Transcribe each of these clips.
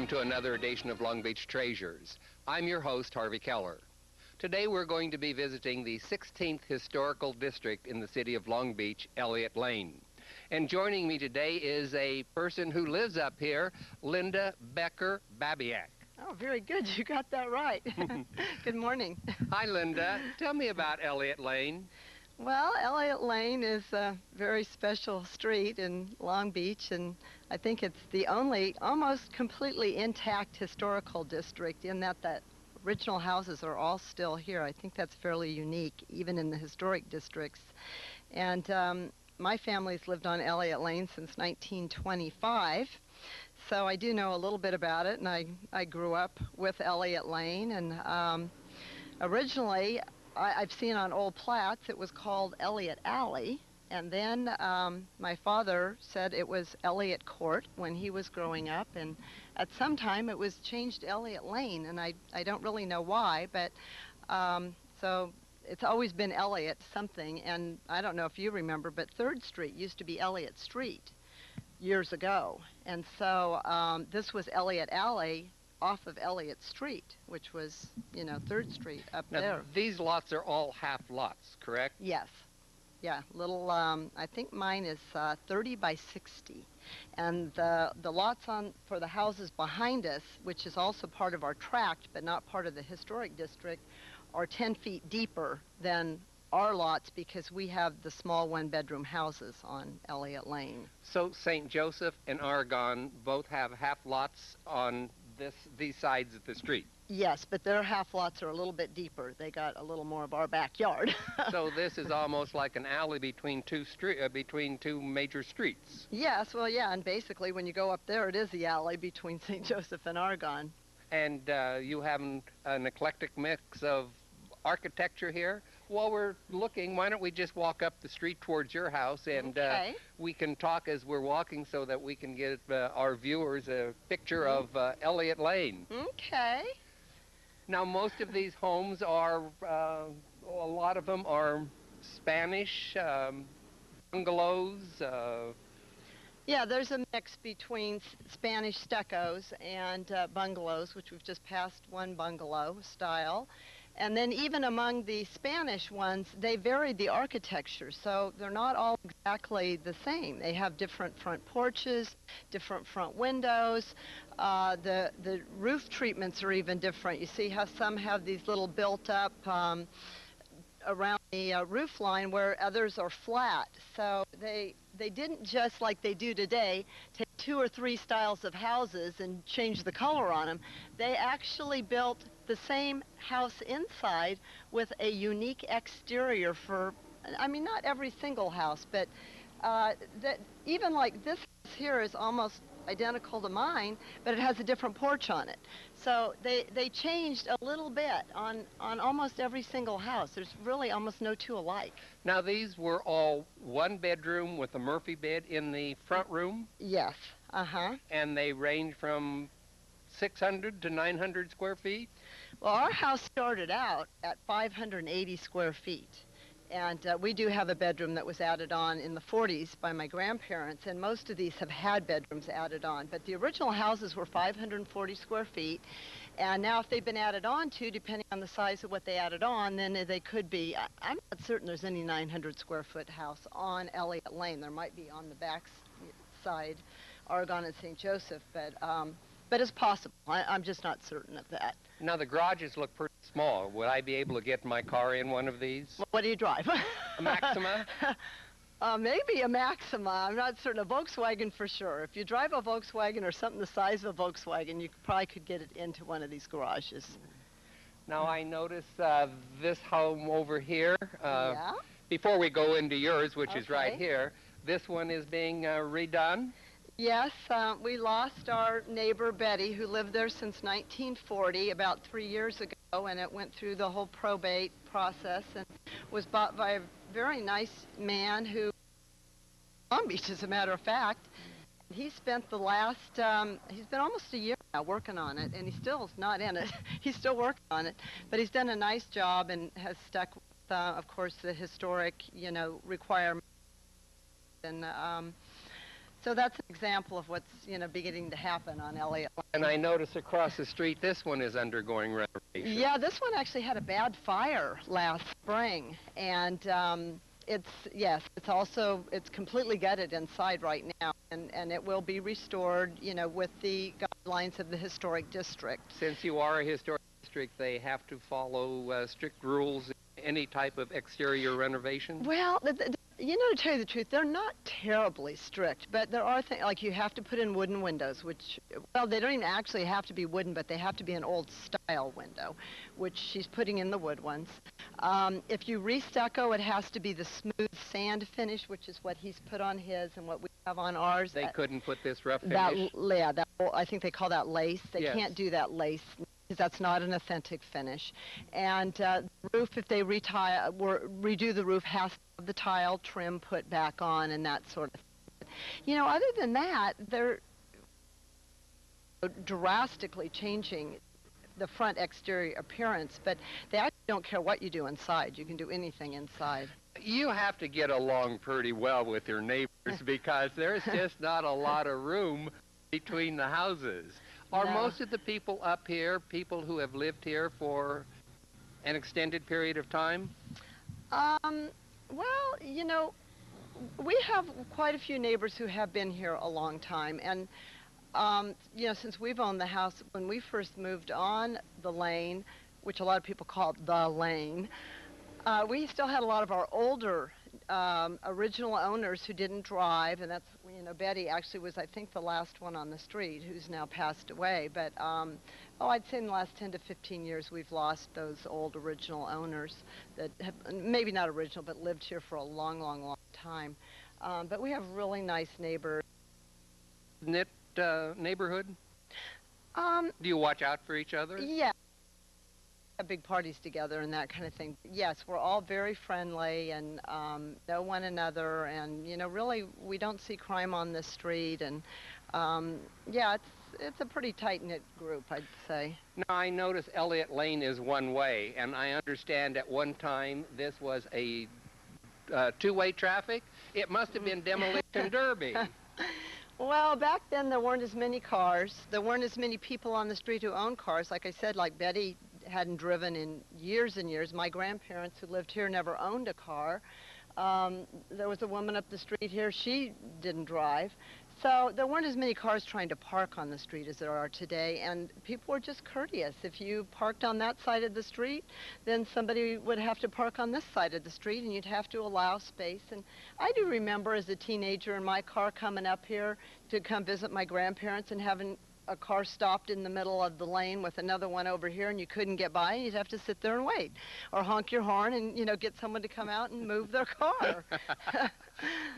welcome to another edition of Long Beach Treasures. I'm your host, Harvey Keller. Today we're going to be visiting the 16th Historical District in the city of Long Beach, Elliot Lane. And joining me today is a person who lives up here, Linda Becker-Babiak. Oh, very good. You got that right. Good morning. Hi, Linda. Tell me about Elliot Lane. Well, Elliot Lane is a very special street in Long Beach, and I think it's the only almost completely intact historical district in that the original houses are all still here. I think that's fairly unique, even in the historic districts. And my family's lived on Elliot Lane since 1925. So I do know a little bit about it, and I grew up with Elliot Lane, and originally I've seen on old plats it was called Elliot Alley, and then my father said it was Elliot Court when he was growing up, and at some time it was changed to Elliot Lane, and I don't really know why, but so it's always been Elliot something, and I don't know if you remember, but 3rd Street used to be Elliot Street years ago, and so this was Elliot Alley off of Elliot Street, which was, 3rd Street up now, there. These lots are all half lots, correct? Yes. Yeah, little, I think mine is 30 by 60. And the lots for the houses behind us, which is also part of our tract, but not part of the historic district, are 10 feet deeper than our lots because we have the small one-bedroom houses on Elliot Lane. So St. Joseph and Argonne both have half lots on these sides of the street? Yes, but their half lots are a little bit deeper. They got a little more of our backyard. So this is almost like an alley between two major streets. Yes, well, yeah, and basically when you go up there, it is the alley between St. Joseph and Argonne. And you have an eclectic mix of architecture here. While we're looking, why don't we just walk up the street towards your house, and okay. We can talk as we're walking so that we can get our viewers a picture of Elliot Lane. Okay. Now, most of these homes are, a lot of them are Spanish bungalows. Yeah, there's a mix between Spanish stuccos and bungalows, which we've just passed one bungalow style. And then even among the Spanish ones, they varied the architecture, so they're not all exactly the same. They have different front porches, different front windows. The roof treatments are even different. You see how some have these little built-up around the roof line where others are flat. So they didn't just like they do today take 2 or 3 styles of houses and change the color on them. They actually built the same house inside with a unique exterior for, I mean, not every single house, but even like this house here is almost identical to mine, but it has a different porch on it. So they changed a little bit on almost every single house. There's really almost no two alike. Now these were all one bedroom with a Murphy bed in the front room? Yes, uh-huh. And they range from 600 to 900 square feet? Well, our house started out at 580 square feet. And we do have a bedroom that was added on in the 40s by my grandparents, and most of these have had bedrooms added on. But the original houses were 540 square feet, and now if they've been added on to, depending on the size of what they added on, then they could be, I'm not certain there's any 900 square foot house on Elliot Lane. There might be on the back side, Argonne and St. Joseph, but it's possible. I'm just not certain of that. Now the garages look pretty small. Would I be able to get my car in one of these? Well, what do you drive? A Maxima? Maybe a Maxima. I'm not certain. A Volkswagen for sure. If you drive a Volkswagen or something the size of a Volkswagen, you probably could get it into one of these garages. Now I notice this home over here. Yeah? Before we go into yours, which is right Okay. here, this one is being redone? Yes, we lost our neighbor Betty, who lived there since 1940, about 3 years ago, and it went through the whole probate process and was bought by a very nice man who, Long Beach, as a matter of fact. He spent the last, he's been almost a year now working on it, and he still is not in it. He's still working on it, but he's done a nice job and has stuck with, of course, the historic, requirements. And So that's an example of what's, beginning to happen on Elliot. And I notice across the street, this one is undergoing renovation. Yeah, this one actually had a bad fire last spring, and it's completely gutted inside right now, and it will be restored, with the guidelines of the historic district. Since you are a historic district, they have to follow strict rules in any type of exterior renovation? Well, to tell you the truth, they're not terribly strict, but there are things like you have to put in wooden windows, which, well, they don't even actually have to be wooden, but they have to be an old style window, which she's putting in the wood ones. If you re-stucco, it has to be the smooth sand finish, which is what he's put on his and what we have on ours. They couldn't put this rough finish? I think they call that lace. They can't do that lace, because that's not an authentic finish. And the roof, if they redo the roof, has to have the tile trim put back on and that sort of thing. Other than that, they're drastically changing the front exterior appearance, but they actually don't care what you do inside. You can do anything inside. You have to get along pretty well with your neighbors because there's just not a lot of room between the houses. Are most of the people up here people who have lived here for an extended period of time? Well, we have quite a few neighbors who have been here a long time. And, since we've owned the house, when we first moved on the lane, which a lot of people call it the lane, we still had a lot of our older original owners who didn't drive, and that's, Betty actually was, I think, the last one on the street who's now passed away. But, I'd say in the last 10 to 15 years we've lost those old original owners that have, maybe not original, but lived here for a long, long, long time. But we have really nice neighbors. Knit neighborhood? Do you watch out for each other? Yeah. Have big parties together and that kind of thing. Yes, we're all very friendly and know one another, and really we don't see crime on the street, and it's a pretty tight-knit group, I'd say. Now, I notice Elliot Lane is one way, and I understand at one time this was a two-way traffic. It must have been demolition derby. Well, back then there weren't as many cars. There weren't as many people on the street who owned cars. Like I said, like Betty hadn't driven in years and years. My grandparents who lived here never owned a car. There was a woman up the street here. She didn't drive. So there weren't as many cars trying to park on the street as there are today, and people were just courteous. If you parked on that side of the street, then somebody would have to park on this side of the street, and you'd have to allow space. And I do remember as a teenager in my car coming up here to come visit my grandparents and having a car stopped in the middle of the lane with another one over here, and you couldn't get by, and you'd have to sit there and wait, or honk your horn and get someone to come out and move their car.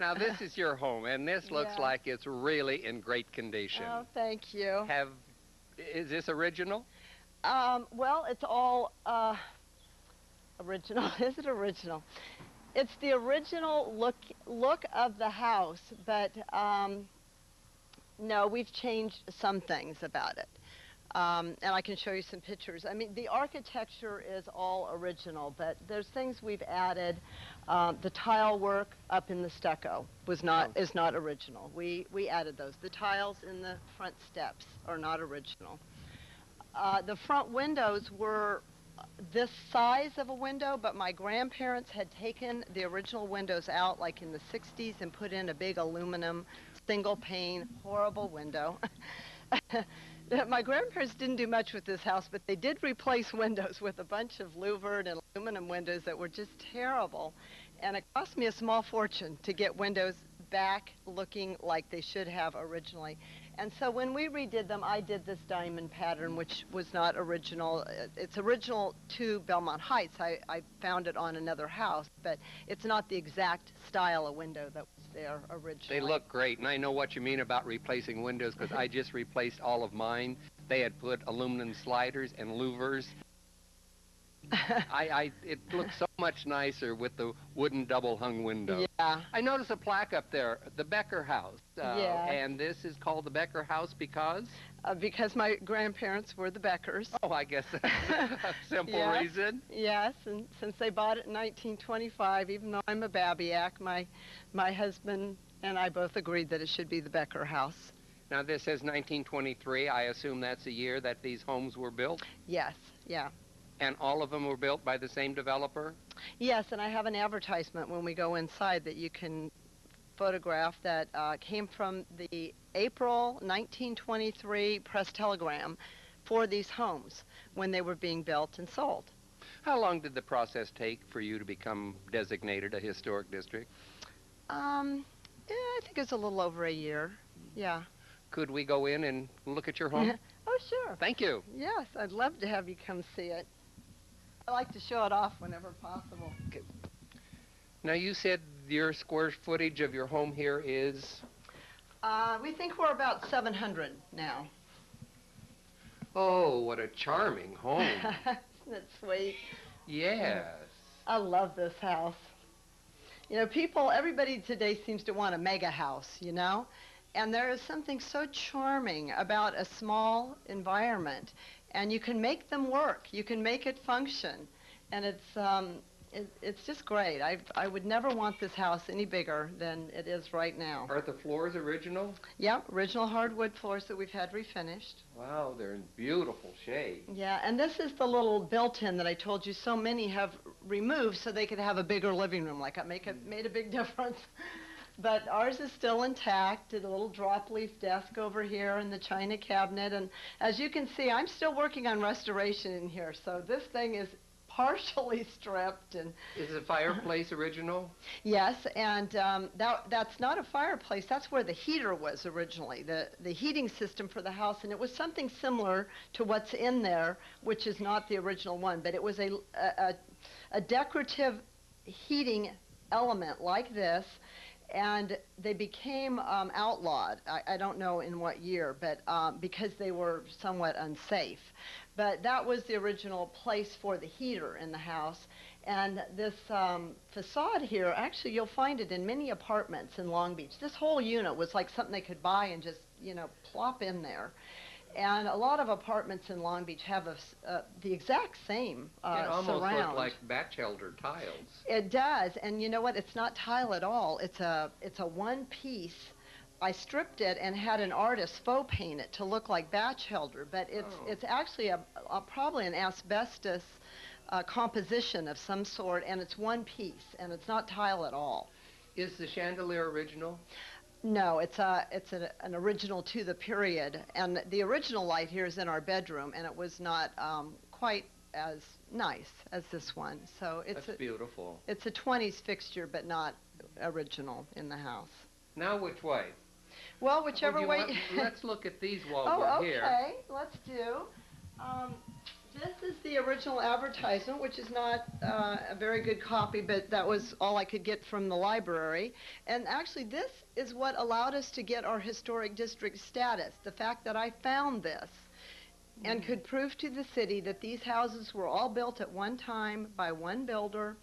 Now, this is your home, and this looks like it's really in great condition. Oh, thank you. Is this original? Well, it's all original. Is it original? It's the original look of the house, but no, we've changed some things about it. And I can show you some pictures. I mean, the architecture is all original, but there's things we've added. The tile work up in the stucco is not original. We added those. The tiles in the front steps are not original. The front windows were this size of a window, but my grandparents had taken the original windows out like in the 60s and put in a big aluminum single pane, horrible window. My grandparents didn't do much with this house, but they did replace windows with a bunch of louvered and aluminum windows that were just terrible. And it cost me a small fortune to get windows back looking like they should have originally. And so when we redid them, I did this diamond pattern, which was not original. It's original to Belmont Heights. I found it on another house, but it's not the exact style of window that was there originally. They look great, and I know what you mean about replacing windows because I just replaced all of mine. They had put aluminum sliders and louvers. It looks so much nicer with the wooden double-hung window. Yeah. I noticed a plaque up there, the Becker House. And this is called the Becker House because? Because my grandparents were the Beckers. Oh, I guess that's a simple reason. Yes, and since they bought it in 1925, even though I'm a Babiac, my husband and I both agreed that it should be the Becker house. Now, this says 1923. I assume that's the year that these homes were built? Yes, yeah. And all of them were built by the same developer? Yes, and I have an advertisement when we go inside that you can photograph that came from the April 1923 press telegram for these homes when they were being built and sold. How long did the process take for you to become designated a historic district? I think it's a little over a year. Yeah. Could we go in and look at your home? Oh, sure. Thank you. Yes, I'd love to have you come see it. I like to show it off whenever possible. Okay. Now, you said your square footage of your home here is? We think we're about 700 now. Oh, what a charming home. Isn't it sweet? Yes. I love this house. You know, everybody today seems to want a mega house, you know? And there is something so charming about a small environment. And you can make them work. You can make it function. And it's just great. I would never want this house any bigger than it is right now. Are the floors original? Yep, original hardwood floors that we've had refinished. Wow, they're in beautiful shade. Yeah, and this is the little built-in that I told you so many have removed so they could have a bigger living room. Like, made a big difference. But ours is still intact. A little drop leaf desk over here and the china cabinet. And as you can see, I'm still working on restoration in here. So this thing is partially stripped. And is the fireplace original? yes, and that's not a fireplace. That's where the heater was originally, the heating system for the house. And it was something similar to what's in there, which is not the original one. But it was a decorative heating element like this. And they became outlawed. I don't know in what year, but because they were somewhat unsafe. But that was the original place for the heater in the house. And this facade here, actually you'll find it in many apartments in Long Beach. This whole unit was like something they could buy and just, you know, plop in there. And a lot of apartments in Long Beach have the exact same it almost surround. looks like Batchelder tiles. It does, and you know what? It's not tile at all. It's a one piece. I stripped it and had an artist faux paint it to look like Batchelder, but it's actually probably an asbestos composition of some sort, and it's one piece, and it's not tile at all. Is the chandelier original? No, it's an original to the period, and the original light here is in our bedroom, and it was not quite as nice as this one. So that's beautiful. It's a 20s fixture, but not original in the house. Now which way? Well, whichever way. Let's look at these while we're here. Okay, let's do. This is the original advertisement, which is not a very good copy, but that was all I could get from the library. And actually, this is what allowed us to get our historic district status, the fact that I found this and could prove to the city that these houses were all built at one time by one builder.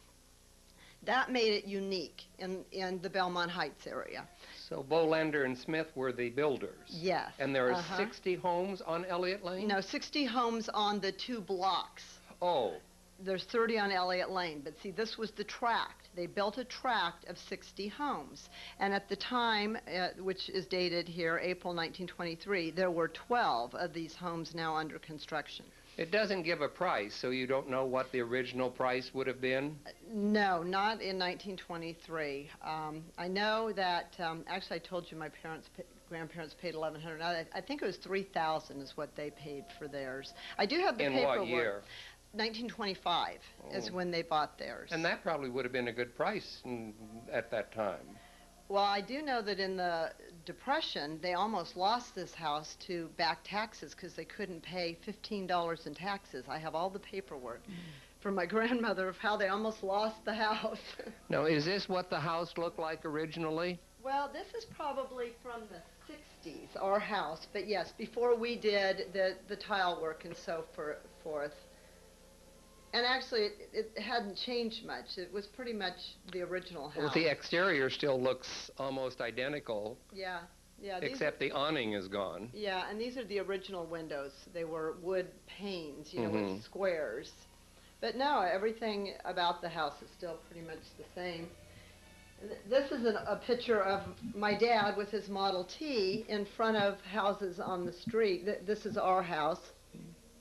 That made it unique in the Belmont Heights area. So Bolander and Smith were the builders? Yes. And there are 60 homes on Elliot Lane? No, 60 homes on the 2 blocks. Oh. There's 30 on Elliot Lane, but see, this was the tract. They built a tract of 60 homes. And at the time, which is dated here, April 1923, there were 12 of these homes now under construction. It doesn't give a price, so you don't know what the original price would have been? No, not in 1923. I know that, actually I told you my grandparents paid $1,100. I think it was $3,000 is what they paid for theirs. I do have the paperwork. In what year? 1925 is when they bought theirs. And that probably would have been a good price at that time. Well, I do know that in the Depression, they almost lost this house to back taxes because they couldn't pay $15 in taxes. I have all the paperwork from my grandmother of how they almost lost the house. Now, is this what the house looked like originally? Well, this is probably from the 60s, our house. But yes, before we did the tile work and so forth. And actually, it hadn't changed much. It was pretty much the original house. Well, the exterior still looks almost identical. Yeah, yeah. Except the awning is gone. Yeah, and these are the original windows. They were wood panes, you know, with squares. But no, everything about the house is still pretty much the same. This is a picture of my dad with his Model T in front of houses on the street. This is our house.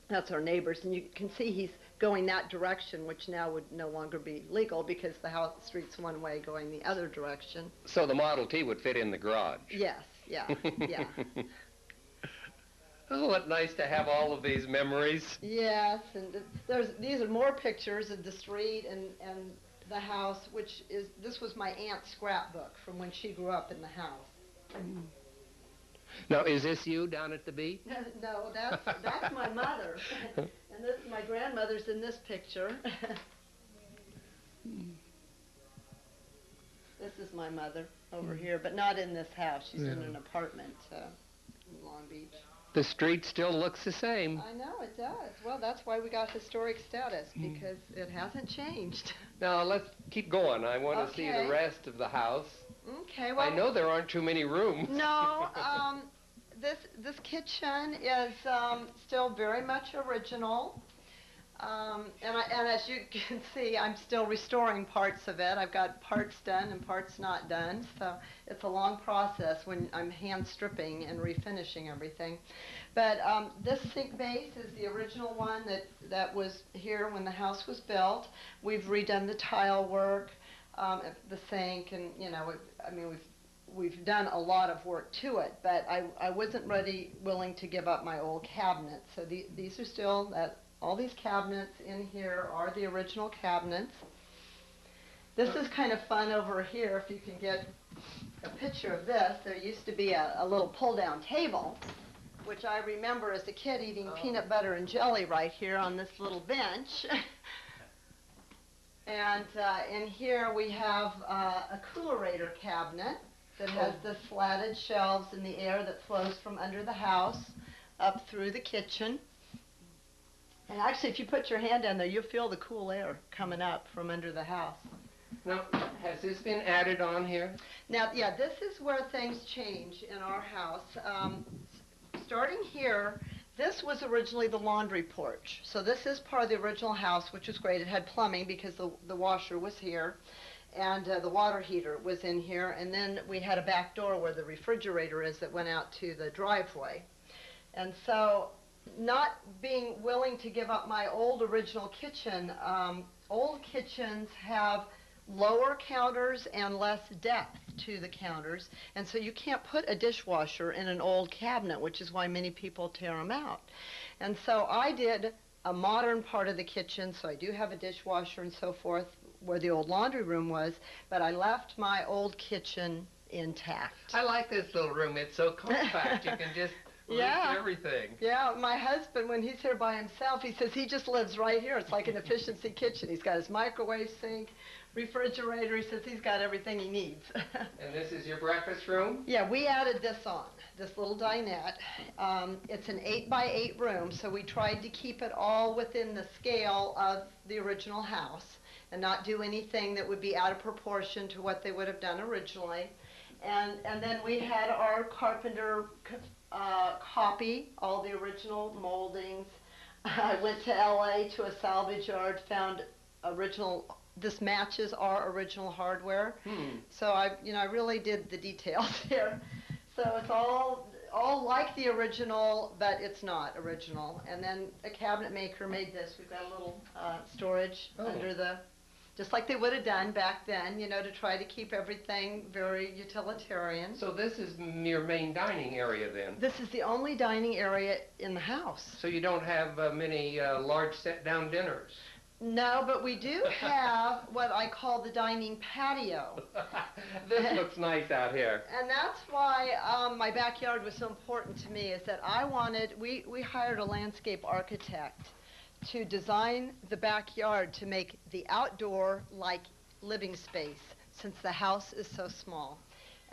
That's our neighbors, and you can see he's going that direction, which now would no longer be legal because the street's one way going the other direction. So the Model T would fit in the garage? Yes, yeah, yeah. Oh, what nice to have all of these memories. Yes, and these are more pictures of the street and the house, this was my aunt's scrapbook from when she grew up in the house. Now, is this you down at the beach? No, that's my mother. And my grandmother's in this picture. This is my mother over here, but not in this house. She's in an apartment in Long Beach. The street still looks the same. I know, it does. Well, that's why we got historic status, because it hasn't changed. Now, let's keep going. I want to see the rest of the house. Okay, well... I know there aren't too many rooms. No, this kitchen is still very much original. And as you can see, I'm still restoring parts of it. I've got parts done and parts not done, so it's a long process when I'm hand stripping and refinishing everything. But this sink base is the original one that was here when the house was built. We've redone the tile work, the sink, and we've done a lot of work to it, but I wasn't willing to give up my old cabinets. So these are still all these cabinets in here are the original cabinets. This is kind of fun over here, if you can get a picture of this. There used to be a little pull-down table, which I remember as a kid eating peanut butter and jelly right here on this little bench. And in here we have a coolerator cabinet that has the slatted shelves in the air that flows from under the house up through the kitchen. And actually, if you put your hand down there, you'll feel the cool air coming up from under the house. Now, has this been added on here? Now, yeah, this is where things change in our house. Starting here, this was originally the laundry porch. So this is part of the original house, which was great. It had plumbing because the washer was here, and the water heater was in here. And then we had a back door where the refrigerator is that went out to the driveway. And so, not being willing to give up my old original kitchen, old kitchens have lower counters and less depth to the counters, and so you can't put a dishwasher in an old cabinet, which is why many people tear them out. And so I did a modern part of the kitchen, so I do have a dishwasher and so forth where the old laundry room was, but I left my old kitchen intact. I like this little room. It's so compact. You can just reach everything. Yeah, my husband, when he's here by himself, he says he just lives right here. It's like an efficiency kitchen. He's got his microwave sink, refrigerator. He says he's got everything he needs. And this is your breakfast room? Yeah, we added this on, this little dinette. It's an 8x8 room, so we tried to keep it all within the scale of the original house and not do anything that would be out of proportion to what they would have done originally. And then we had our carpenter copy all the original moldings. I went to LA to a salvage yard, found this matches our original hardware. So I really did the details here. So it's all like the original, but it's not original. And then a cabinet maker made this. We've got a little storage under just like they would have done back then, to try to keep everything very utilitarian. So this is your main dining area then? This is the only dining area in the house. So you don't have many large set-down dinners? No, but we do have what I call the dining patio. This looks nice out here. And that's why my backyard was so important to me, is that we hired a landscape architect to design the backyard to make the outdoor like living space, since the house is so small.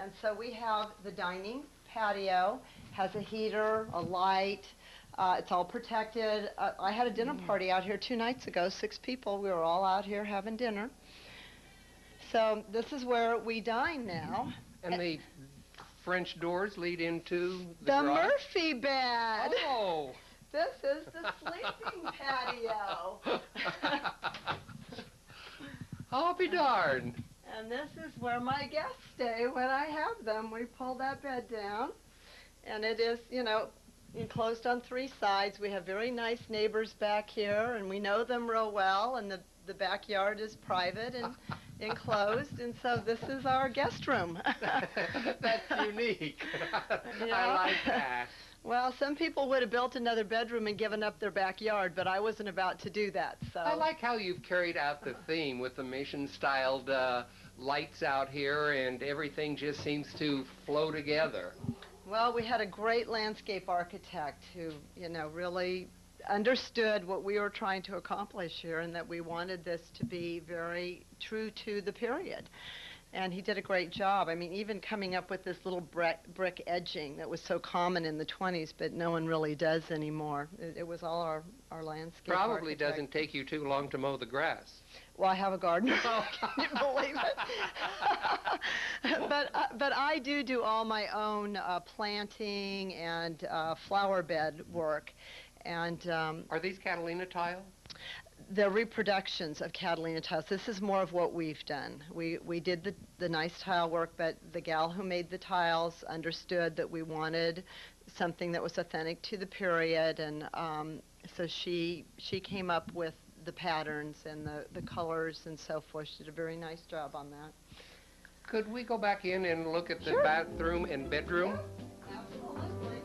And so we have the dining patio, has a heater, a light, it's all protected. I had a dinner party out here 2 nights ago, 6 people. We were all out here having dinner. So this is where we dine now. And the French doors lead into the garage? Murphy bed. Oh! This is the sleeping patio. I'll be darned. And this is where my guests stay when I have them. We pull that bed down, and it is, you know, enclosed on 3 sides. We have very nice neighbors back here, and we know them real well, and the backyard is private and enclosed, and so this is our guest room. That's unique. Yeah. I like that. Well, some people would have built another bedroom and given up their backyard, but I wasn't about to do that, so. I like how you've carried out the theme with the mission-styled lights out here, and everything just seems to flow together. Well, we had a great landscape architect who, you know, really understood what we were trying to accomplish here, and that we wanted this to be very true to the period. And he did a great job. I mean, even coming up with this little brick edging that was so common in the 20s, but no one really does anymore. It was all our landscape Probably architect. doesn't take you too long to mow the grass. Well, I have a gardener. Can you believe it? But I do all my own planting and flower bed work. And Are these Catalina tile? they're reproductions of Catalina tiles. This is more of what we've done. We did the nice tile work, but the gal who made the tiles understood that we wanted something that was authentic to the period, and so she came up with the patterns and the colors and so forth. She did a very nice job on that. Could we go back in and look at the Sure. bathroom and bedroom? Yeah, absolutely.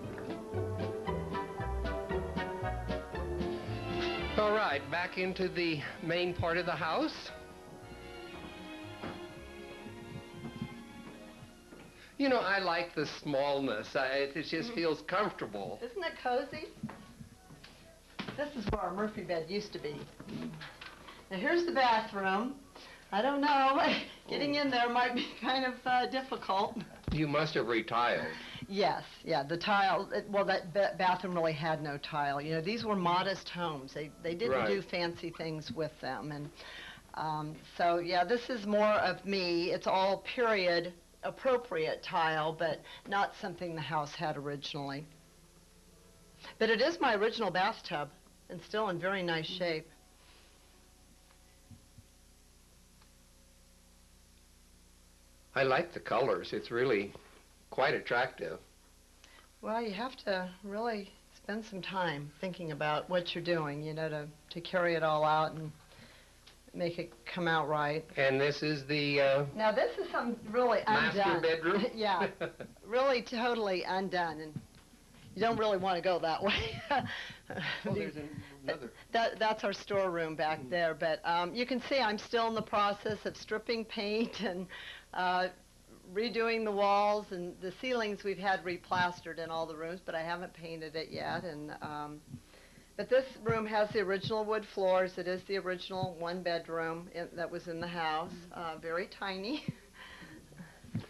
All right, back into the main part of the house. You know, I like the smallness. It just feels comfortable. Isn't it cozy? This is where our Murphy bed used to be. Now here's the bathroom. I don't know, getting in there might be kind of difficult. You must have retiled. Yes, yeah, the tile, well, that bathroom really had no tile. You know, these were modest homes. They didn't Right. do fancy things with them. And so, yeah, this is more of me. It's all period appropriate tile, but not something the house had originally. But it is my original bathtub and still in very nice shape. I like the colors. It's really quite attractive. Well, you have to really spend some time thinking about what you're doing, you know, to carry it all out and make it come out right. And this is the Now, this is something really master undone. bedroom? Yeah, really totally undone, and you don't really want to go that way. Oh, there's another. That's our storeroom back there, but you can see I'm still in the process of stripping paint and redoing the walls, and the ceilings we've had replastered in all the rooms, but I haven't painted it yet. And but this room has the original wood floors. It is the original one bedroom that was in the house, very tiny.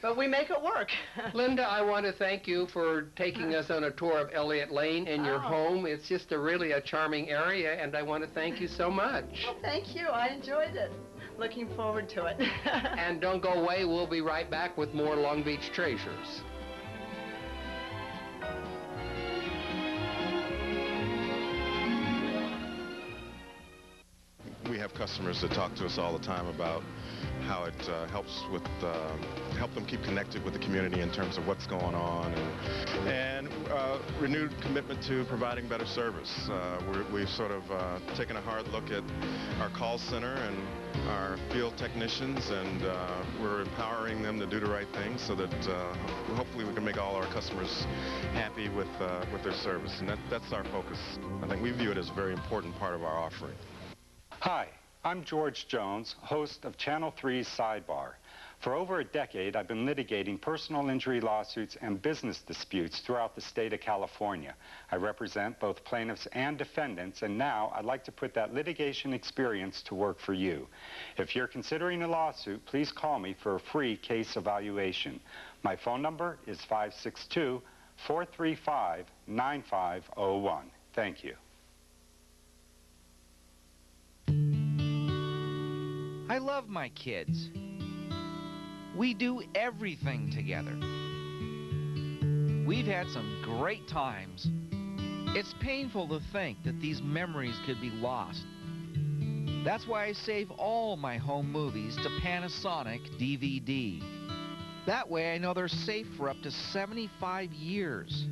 But we make it work. Linda, I want to thank you for taking us on a tour of Elliot Lane and your Oh. home. It's just really a charming area, and I want to thank you so much. Well, thank you. I enjoyed it. Looking forward to it. And don't go away. We'll be right back with more Long Beach Treasures. We have customers that talk to us all the time about how it helps with help them keep connected with the community in terms of what's going on, and renewed commitment to providing better service. We've sort of taken a hard look at our call center and our field technicians, and we're empowering them to do the right thing so that hopefully we can make all our customers happy with their service, and that's our focus. I think we view it as a very important part of our offering. Hi, I'm George Jones, host of Channel 3's Sidebar. For over a decade, I've been litigating personal injury lawsuits and business disputes throughout the state of California. I represent both plaintiffs and defendants, and now I'd like to put that litigation experience to work for you. If you're considering a lawsuit, please call me for a free case evaluation. My phone number is 562-435-9501. Thank you. I love my kids. We do everything together. We've had some great times. It's painful to think that these memories could be lost. That's why I save all my home movies to Panasonic DVD. That way I know they're safe for up to 75 years.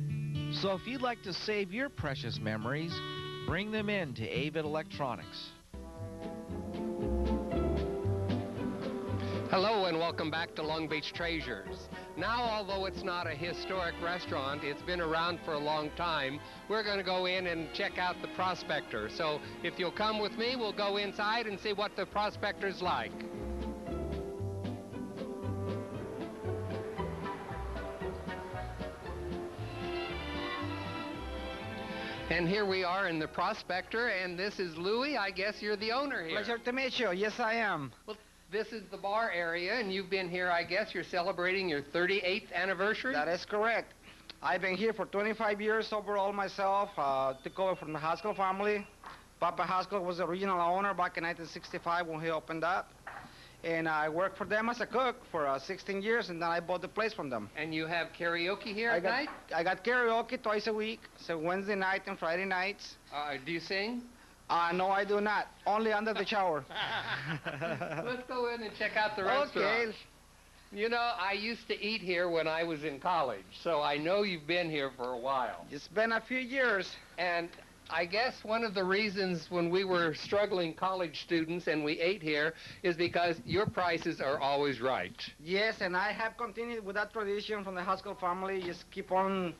So if you'd like to save your precious memories, bring them in to Avid Electronics. Hello and welcome back to Long Beach Treasures. Now, although it's not a historic restaurant, it's been around for a long time, we're going to go in and check out the Prospector. So if you'll come with me, we'll go inside and see what the Prospector's like. And here we are in the Prospector, and this is Louis. I guess you're the owner here. Pleasure to meet you. Yes, I am. Well, this is the bar area, and you've been here, I guess, you're celebrating your 38th anniversary? That is correct. I've been here for 25 years overall myself. Took over from the Haskell family. Papa Haskell was the original owner back in 1965 when he opened up. And I worked for them as a cook for 16 years, and then I bought the place from them. And you have karaoke here at night? I got karaoke twice a week, so Wednesday night and Friday nights. Do you sing? No, I do not. Only under the shower. Let's go in and check out the restaurant. Okay. You know, I used to eat here when I was in college, so I know you've been here for a while. It's been a few years. And I guess one of the reasons when we were struggling college students and we ate here is because your prices are always right. Yes, and I have continued with that tradition from the Haskell family. Just keep on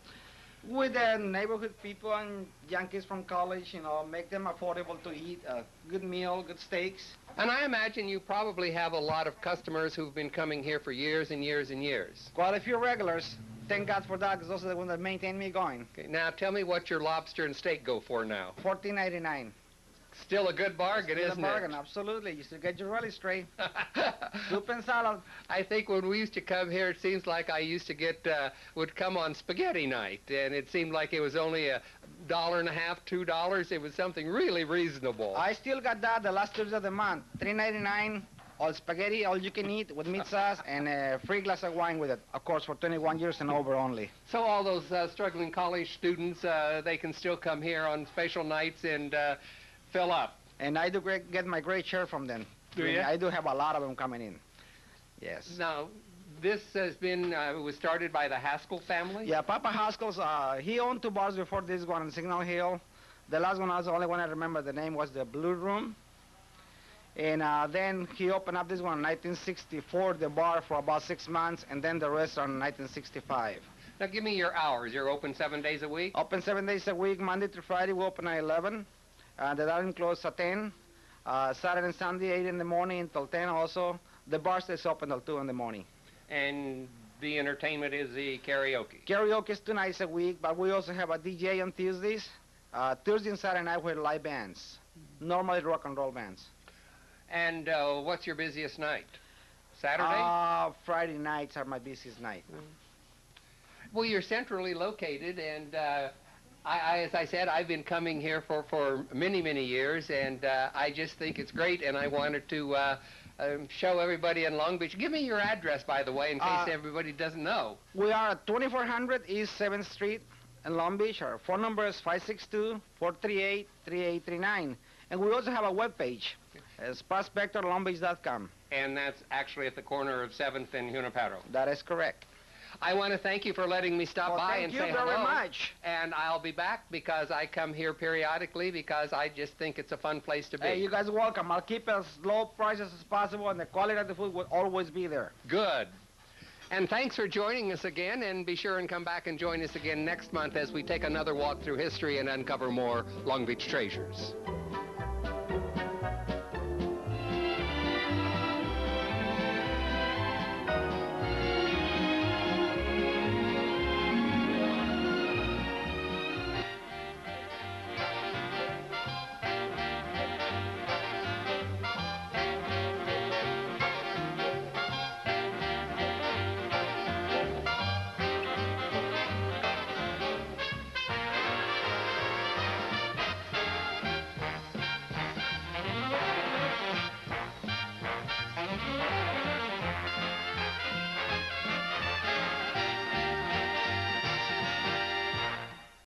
with the neighborhood people and young kids from college, you know, make them affordable to eat a good meal, good steaks. And I imagine you probably have a lot of customers who've been coming here for years and years and years. Quite a few regulars. Thank God for that, because those are the ones that maintain me going. Okay, now tell me what your lobster and steak go for now. $14.99. Still a good bargain, Still isn't a bargain, absolutely. You still get your relish straight. it? Soup and salad. I think when we used to come here, it seems like I used to get, would come on spaghetti night, and it seemed like it was only $1.50, $2. It was something really reasonable. I still got that the last Tuesday of the month. $3.99. All spaghetti, all you can eat with meat sauce, and a free glass of wine with it, of course, for 21 years and over only. So all those struggling college students, they can still come here on special nights and fill up. And I do get my great share from them. Do you? I do have a lot of them coming in. Yes. Now, this has been, was started by the Haskell family? Yeah, Papa Haskell's, he owned 2 bars before this one in Signal Hill. The last one was the only one I remember the name was the Blue Room. And then he opened up this one in 1964, the bar for about 6 months, and then the restaurant in 1965. Now give me your hours. You're open 7 days a week? Open 7 days a week, Monday through Friday. We open at 11. The dining closes at 10. Saturday and Sunday, 8 in the morning until 10 also. The bar stays open until 2 in the morning. And the entertainment is the karaoke? Karaoke is 2 nights a week, but we also have a DJ on Tuesdays. Tuesday and Saturday night with live bands, normally rock and roll bands. And what's your busiest night? Saturday? Friday nights are my busiest night. Well, you're centrally located, and as I said, I've been coming here for many, many years, and I just think it's great, and I wanted to show everybody in Long Beach. Give me your address, by the way, in case everybody doesn't know. We are at 2400 East 7th Street in Long Beach. Our phone number is 562-438-3839. And we also have a webpage. It's prospectorlongbeach.com. And that's actually at the corner of 7th and Junipero. That is correct. I want to thank you for letting me stop by and say hello. Thank you very much. And I'll be back because I come here periodically because I just think it's a fun place to be. Hey, you guys are welcome. I'll keep as low prices as possible, and the quality of the food will always be there. Good. And thanks for joining us again, and be sure and come back and join us again next month as we take another walk through history and uncover more Long Beach treasures.